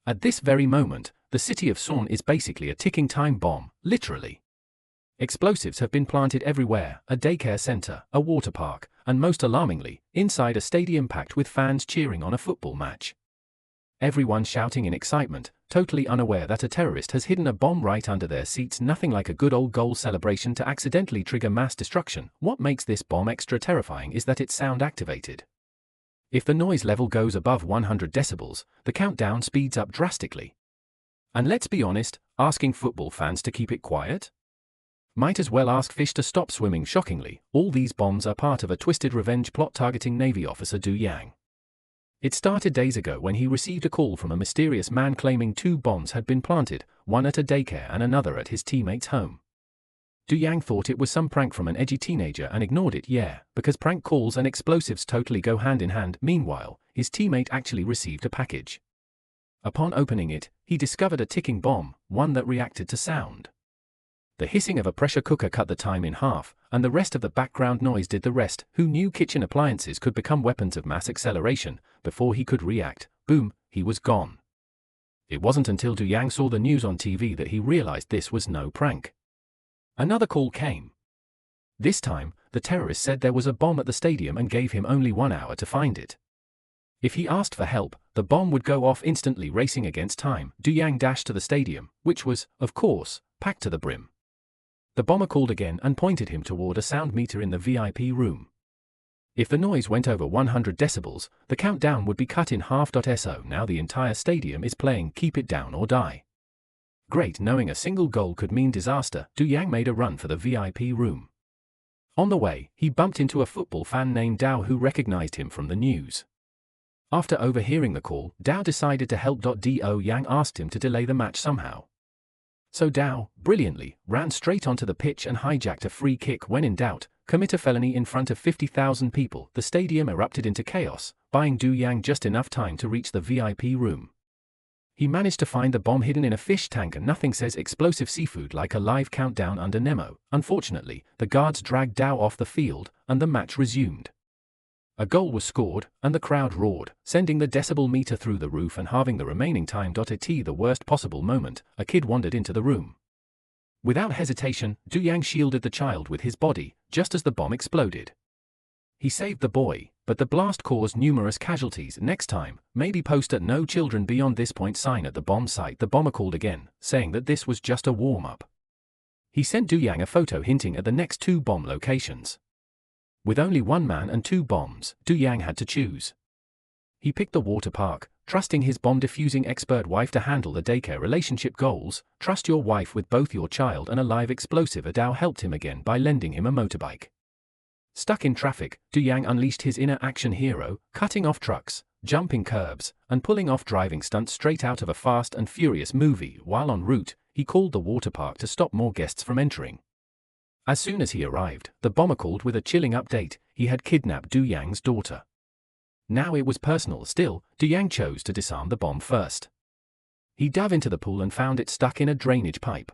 At this very moment, the city of Seoul is basically a ticking time bomb, literally. Explosives have been planted everywhere, a daycare center, a water park, and most alarmingly, inside a stadium packed with fans cheering on a football match. Everyone shouting in excitement, totally unaware that a terrorist has hidden a bomb right under their seats. Nothing like a good old goal celebration to accidentally trigger mass destruction. What makes this bomb extra terrifying is that it's sound activated. If the noise level goes above 100 decibels, the countdown speeds up drastically. And let's be honest, asking football fans to keep it quiet? Might as well ask fish to stop swimming. Shockingly, all these bombs are part of a twisted revenge plot targeting Navy officer Du Yang. It started days ago when he received a call from a mysterious man claiming 2 bombs had been planted, one at a daycare and another at his teammate's home. Du Yang thought it was some prank from an edgy teenager and ignored it, because prank calls and explosives totally go hand in hand. Meanwhile, his teammate actually received a package. Upon opening it, he discovered a ticking bomb, one that reacted to sound. The hissing of a pressure cooker cut the time in half, and the rest of the background noise did the rest. Who knew kitchen appliances could become weapons of mass acceleration? Before he could react, boom, he was gone. It wasn't until Du Yang saw the news on TV that he realized this was no prank. Another call came. This time, the terrorist said there was a bomb at the stadium and gave him only 1 hour to find it. If he asked for help, the bomb would go off instantly. Racing against time, Du Yang dashed to the stadium, which was, of course, packed to the brim. The bomber called again and pointed him toward a sound meter in the VIP room. If the noise went over 100 decibels, the countdown would be cut in half. So now the entire stadium is playing Keep It Down or Die. Great, knowing a single goal could mean disaster, Du Yang made a run for the VIP room. On the way, he bumped into a football fan named Dao who recognized him from the news. After overhearing the call, Dao decided to help. Du Yang asked him to delay the match somehow. So Dao, brilliantly, ran straight onto the pitch and hijacked a free kick. When in doubt, commit a felony in front of 50,000 people. The stadium erupted into chaos, buying Du Yang just enough time to reach the VIP room. He managed to find the bomb hidden in a fish tank, and nothing says explosive seafood like a live countdown under Nemo. Unfortunately, the guards dragged Dao off the field, and the match resumed. A goal was scored, and the crowd roared, sending the decibel meter through the roof and halving the remaining time. At the worst possible moment, a kid wandered into the room. Without hesitation, Du Yang shielded the child with his body, just as the bomb exploded. He saved the boy, but the blast caused numerous casualties. Next time, maybe post at "No children beyond this point" sign at the bomb site. The bomber called again, saying that this was just a warm-up. He sent Du Yang a photo hinting at the next 2 bomb locations. With only 1 man and 2 bombs, Du Yang had to choose. He picked the water park, trusting his bomb-diffusing expert wife to handle the daycare. Relationship goals: trust your wife with both your child and a live explosive. Dao helped him again by lending him a motorbike. Stuck in traffic, Du Yang unleashed his inner action hero, cutting off trucks, jumping curbs, and pulling off driving stunts straight out of a Fast and Furious movie. While en route, he called the water park to stop more guests from entering. As soon as he arrived, the bomber called with a chilling update: he had kidnapped Du Yang's daughter. Now it was personal. Still, Du Yang chose to disarm the bomb first. He dove into the pool and found it stuck in a drainage pipe.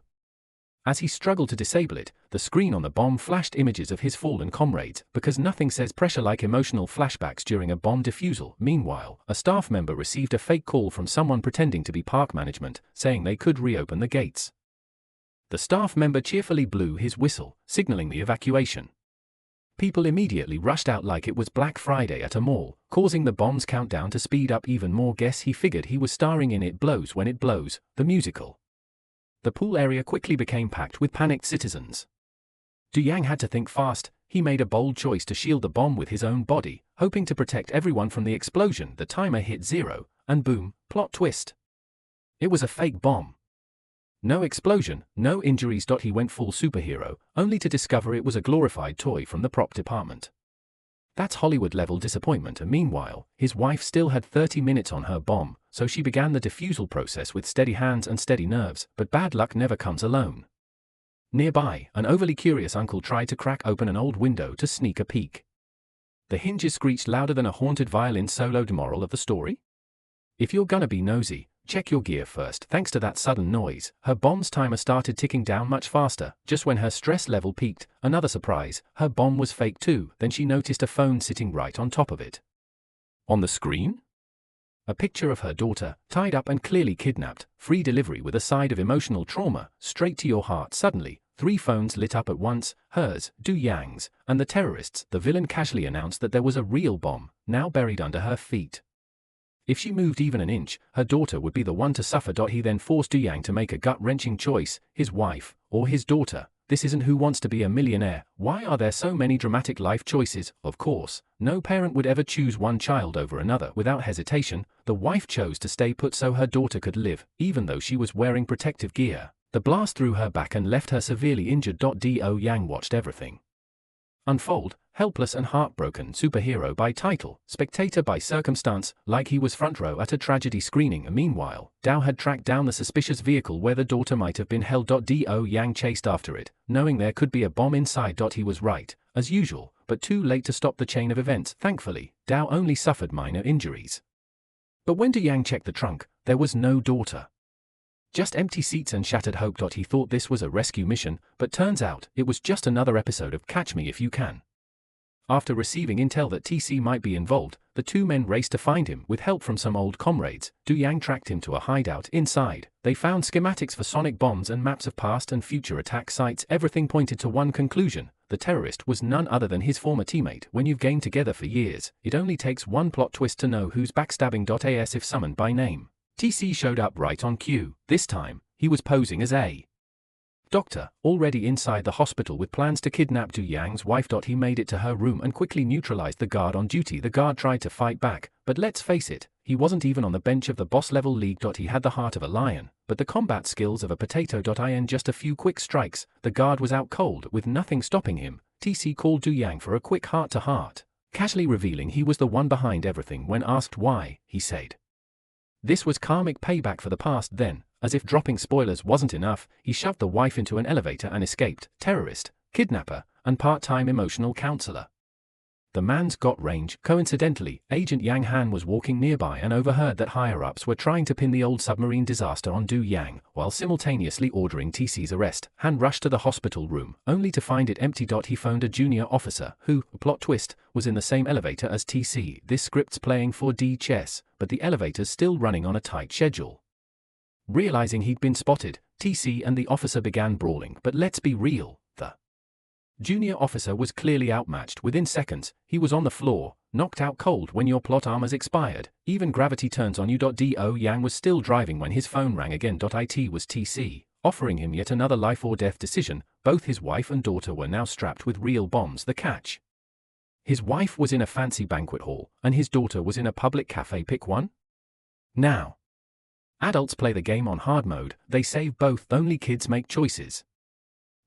As he struggled to disable it, the screen on the bomb flashed images of his fallen comrades, because nothing says pressure like emotional flashbacks during a bomb defusal. Meanwhile, a staff member received a fake call from someone pretending to be park management, saying they could reopen the gates. The staff member cheerfully blew his whistle, signaling the evacuation. People immediately rushed out like it was Black Friday at a mall, causing the bomb's countdown to speed up even more. Guess he figured he was starring in It Blows When It Blows, the musical. The pool area quickly became packed with panicked citizens. Du Yang had to think fast. He made a bold choice to shield the bomb with his own body, hoping to protect everyone from the explosion. The timer hit 0, and boom, plot twist. It was a fake bomb. No explosion, no injuries. He went full superhero, only to discover it was a glorified toy from the prop department. That's Hollywood-level disappointment. And meanwhile, his wife still had 30 minutes on her bomb, so she began the defusal process with steady hands and steady nerves. But bad luck never comes alone. Nearby, an overly curious uncle tried to crack open an old window to sneak a peek. The hinges screeched louder than a haunted violin solo. The moral of the story? If you're gonna be nosy, check your gear first. Thanks to that sudden noise, her bomb's timer started ticking down much faster. Just when her stress level peaked, another surprise, her bomb was fake too. Then she noticed a phone sitting right on top of it. On the screen? A picture of her daughter, tied up and clearly kidnapped, free delivery with a side of emotional trauma, straight to your heart suddenly. 3 phones lit up at once, hers, Du Yang's, and the terrorists. The villain casually announced that there was a real bomb, now buried under her feet. If she moved even an inch, her daughter would be the one to suffer. He then forced Du Yang to make a gut-wrenching choice, his wife, or his daughter. This isn't Who Wants to Be a Millionaire. Why are there so many dramatic life choices? Of course, no parent would ever choose one child over another without hesitation. The wife chose to stay put so her daughter could live, even though she was wearing protective gear. The blast threw her back and left her severely injured. Du Yang watched everything unfold, helpless and heartbroken. Superhero by title, spectator by circumstance, like he was front row at a tragedy screening. Meanwhile, Dao had tracked down the suspicious vehicle where the daughter might have been held. Du Yang chased after it, knowing there could be a bomb inside. He was right, as usual, but too late to stop the chain of events. Thankfully, Dao only suffered minor injuries. But when Du Yang checked the trunk, there was no daughter. Just empty seats and shattered hope. He thought this was a rescue mission, but turns out it was just another episode of Catch Me If You Can. After receiving intel that TC might be involved, the 2 men raced to find him. With help from some old comrades, Du Yang tracked him to a hideout. Inside, they found schematics for sonic bombs and maps of past and future attack sites. Everything pointed to one conclusion: the terrorist was none other than his former teammate. When you've gamed together for years, it only takes one plot twist to know who's backstabbing. As if summoned by name, TC showed up right on cue. This time, he was posing as a doctor, already inside the hospital with plans to kidnap Du Yang's wife. He made it to her room and quickly neutralized the guard on duty. The guard tried to fight back, but let's face it, he wasn't even on the bench of the boss-level league. He had the heart of a lion, but the combat skills of a potato. In just a few quick strikes, the guard was out cold. With nothing stopping him, TC called Du Yang for a quick heart-to-heart, casually revealing he was the one behind everything. When asked why, he said this was karmic payback for the past. Then, as if dropping spoilers wasn't enough, he shoved the wife into an elevator and escaped. Terrorist, kidnapper, and part-time emotional counselor. The man's got range. Coincidentally, Agent Yang Han was walking nearby and overheard that higher-ups were trying to pin the old submarine disaster on Du Yang, while simultaneously ordering TC's arrest. Han rushed to the hospital room, only to find it empty. He phoned a junior officer, who, plot twist, was in the same elevator as TC. This script's playing 4D chess, but the elevator's still running on a tight schedule. Realizing he'd been spotted, TC and the officer began brawling. But let's be real, the junior officer was clearly outmatched. Within seconds, he was on the floor, knocked out cold. When your plot armor's expired, even gravity turns on you. Du Yang was still driving when his phone rang again. It was TC, offering him yet another life-or-death decision. Both his wife and daughter were now strapped with real bombs. The catch: his wife was in a fancy banquet hall, and his daughter was in a public cafe. Pick one. Now, adults play the game on hard mode, they save both, only kids make choices.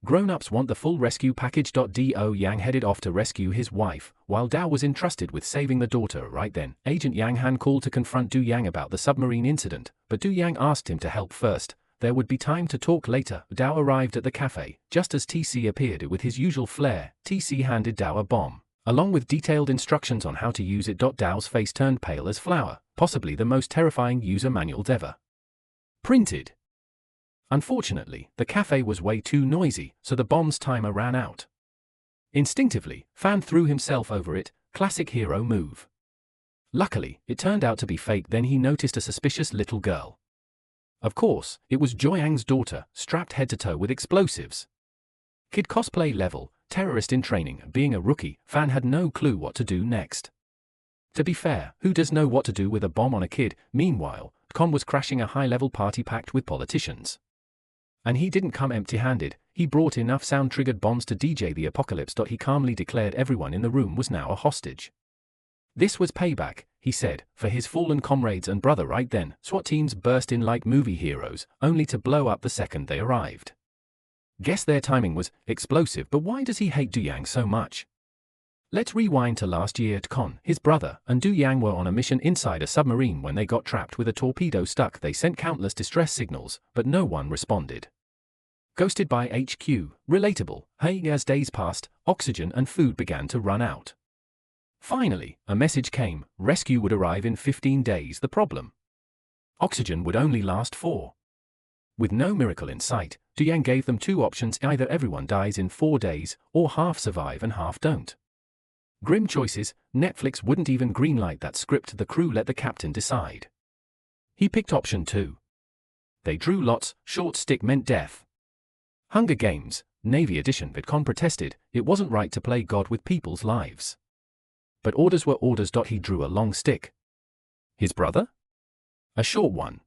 Grown-ups want the full rescue package. Du Yang headed off to rescue his wife, while Dao was entrusted with saving the daughter. Right then, Agent Yang Han called to confront Du Yang about the submarine incident, but Du Yang asked him to help first. There would be time to talk later. Dao arrived at the cafe, just as TC appeared. With his usual flair, TC handed Dao a bomb, along with detailed instructions on how to use it. Dao's face turned pale as flour, possibly the most terrifying user manuals ever printed. Unfortunately, the cafe was way too noisy, so the bomb's timer ran out. Instinctively, Fan threw himself over it, classic hero move. Luckily, it turned out to be fake. Then he noticed a suspicious little girl. Of course, it was Joyang's daughter, strapped head to toe with explosives. Kid cosplay level, terrorist in training. Being a rookie, Fan had no clue what to do next. To be fair, who does know what to do with a bomb on a kid? Meanwhile, Con was crashing a high-level party packed with politicians. And he didn't come empty-handed. He brought enough sound-triggered bombs to DJ the apocalypse. He calmly declared everyone in the room was now a hostage. This was payback, he said, for his fallen comrades and brother. Right then, SWAT teams burst in like movie heroes, only to blow up the second they arrived. Guess their timing was explosive. But why does he hate Du Yang so much? Let's rewind to last year. Con, his brother, and Du Yang were on a mission inside a submarine when they got trapped with a torpedo stuck. They sent countless distress signals, but no one responded. Ghosted by HQ, relatable. Hey, as days passed, oxygen and food began to run out. Finally, a message came: rescue would arrive in 15 days. The problem: oxygen would only last 4. With no miracle in sight, Du Yang gave them 2 options: either everyone dies in 4 days, or half survive and half don't. Grim choices. Netflix wouldn't even greenlight that script. The crew let the captain decide. He picked option 2. They drew lots. Short stick meant death. Hunger Games, Navy Edition. VidCon protested, it wasn't right to play God with people's lives. But orders were orders. He drew a long stick. His brother? A short one.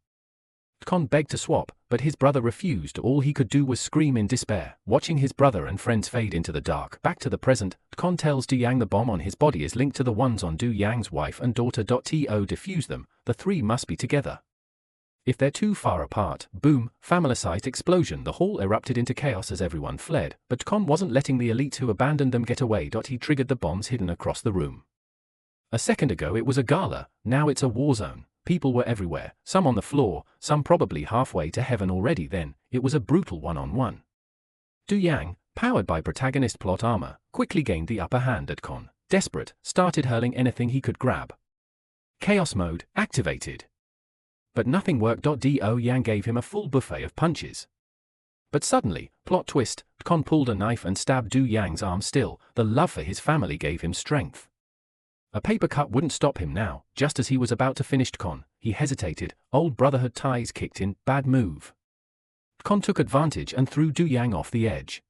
VidCon begged to swap, but his brother refused. All he could do was scream in despair, watching his brother and friends fade into the dark. Back to the present, VidCon tells Du Yang the bomb on his body is linked to the ones on Du Yang's wife and daughter. To defuse them, the three must be together. If they're too far apart, boom, family-sized explosion. The hall erupted into chaos as everyone fled, but VidCon wasn't letting the elites who abandoned them get away. He triggered the bombs hidden across the room. A second ago it was a gala, now it's a war zone. People were everywhere, some on the floor, some probably halfway to heaven already. Then, it was a brutal one-on-one. Du Yang, powered by protagonist plot armor, quickly gained the upper hand. VidCon, desperate, started hurling anything he could grab. Chaos mode activated. But nothing worked. Du Yang gave him a full buffet of punches. But suddenly, plot twist, VidCon pulled a knife and stabbed Du Yang's arm. Still, the love for his family gave him strength. A paper cut wouldn't stop him now. Just as he was about to finish VidCon, he hesitated. Old brotherhood ties kicked in. Bad move. VidCon took advantage and threw Du Yang off the edge.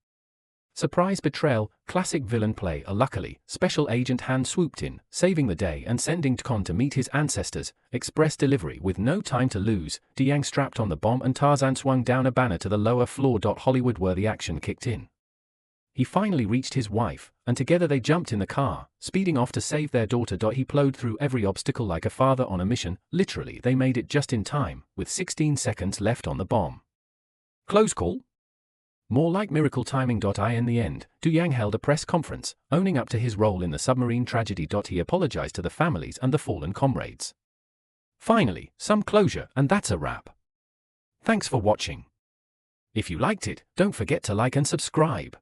Surprise betrayal, classic villain play. Luckily, Special Agent Han swooped in, saving the day and sending VidCon to meet his ancestors. Express delivery with no time to lose. Du Yang strapped on the bomb and Tarzan swung down a banner to the lower floor. Hollywood-worthy action kicked in. He finally reached his wife, and together they jumped in the car, speeding off to save their daughter. He plowed through every obstacle like a father on a mission. Literally, they made it just in time, with 16 seconds left on the bomb. Close call? More like miracle timing. In the end, Du Yang held a press conference, owning up to his role in the submarine tragedy. He apologized to the families and the fallen comrades. Finally, some closure, and that's a wrap. Thanks for watching. If you liked it, don't forget to like and subscribe.